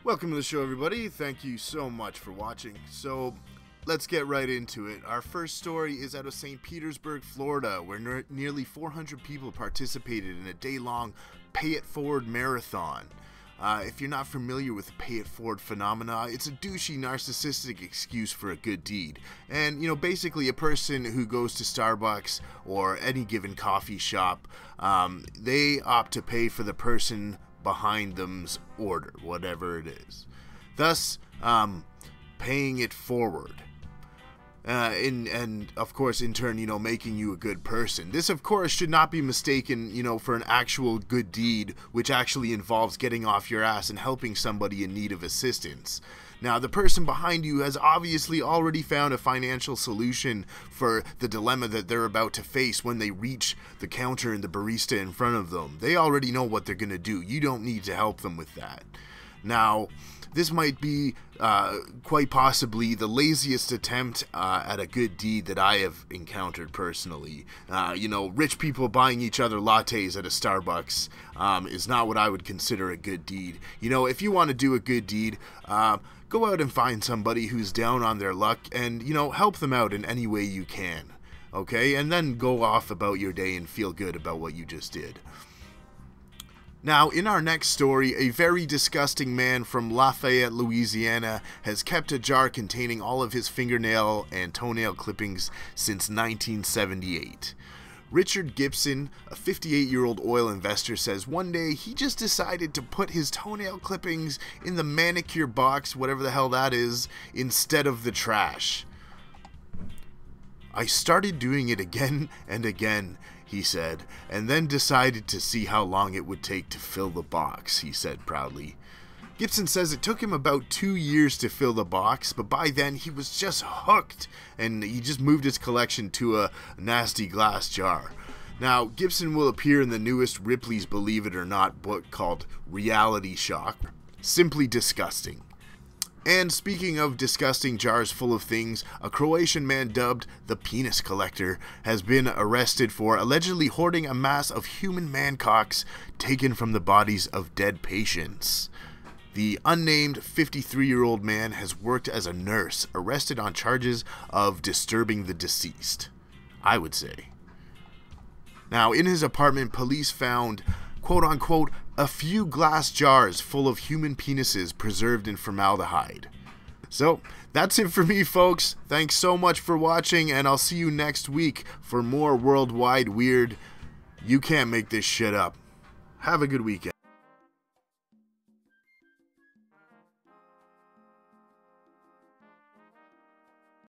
Welcome to the show, everybody. Thank you so much for watching. So, let's get right into it. Our first story is out of St. Petersburg, Florida, where nearly 400 people participated in a day-long Pay It Forward marathon. If you're not familiar with the Pay It Forward phenomena, it's a douchey, narcissistic excuse for a good deed. And, basically a person who goes to Starbucks or any given coffee shop, they opt to pay for the person behind them's order, whatever it is. Thus, paying it forward. And of course, in turn, making you a good person. This, of course, should not be mistaken, for an actual good deed, which actually involves getting off your ass and helping somebody in need of assistance. Now, the person behind you has obviously already found a financial solution for the dilemma that they're about to face when they reach the counter and the barista in front of them. They already know what they're going to do. You don't need to help them with that. Now, this might be quite possibly the laziest attempt at a good deed that I have encountered personally. Rich people buying each other lattes at a Starbucks is not what I would consider a good deed. If you want to do a good deed, go out and find somebody who's down on their luck and, help them out in any way you can. Okay? And then go off about your day and feel good about what you just did. Now, in our next story, a very disgusting man from Lafayette, Louisiana, has kept a jar containing all of his fingernail and toenail clippings since 1978. Richard Gibson, a 58-year-old oil investor, says one day he just decided to put his toenail clippings in the manicure box, whatever the hell that is, instead of the trash. I started doing it again and again, he said, and then decided to see how long it would take to fill the box, he said proudly. Gibson says it took him about 2 years to fill the box, but by then he was just hooked, and he just moved his collection to a nasty glass jar. Now, Gibson will appear in the newest Ripley's Believe It or Not book called Reality Shock. Simply disgusting. And speaking of disgusting jars full of things, a Croatian man dubbed the Penis Collector has been arrested for allegedly hoarding a mass of human man-cocks taken from the bodies of dead patients. The unnamed 53-year-old man has worked as a nurse, arrested on charges of disturbing the deceased, I would say. Now, in his apartment, police found, quote-unquote, a few glass jars full of human penises preserved in formaldehyde. So, that's it for me, folks. Thanks so much for watching, and I'll see you next week for more worldwide weird. You can't make this shit up. Have a good weekend.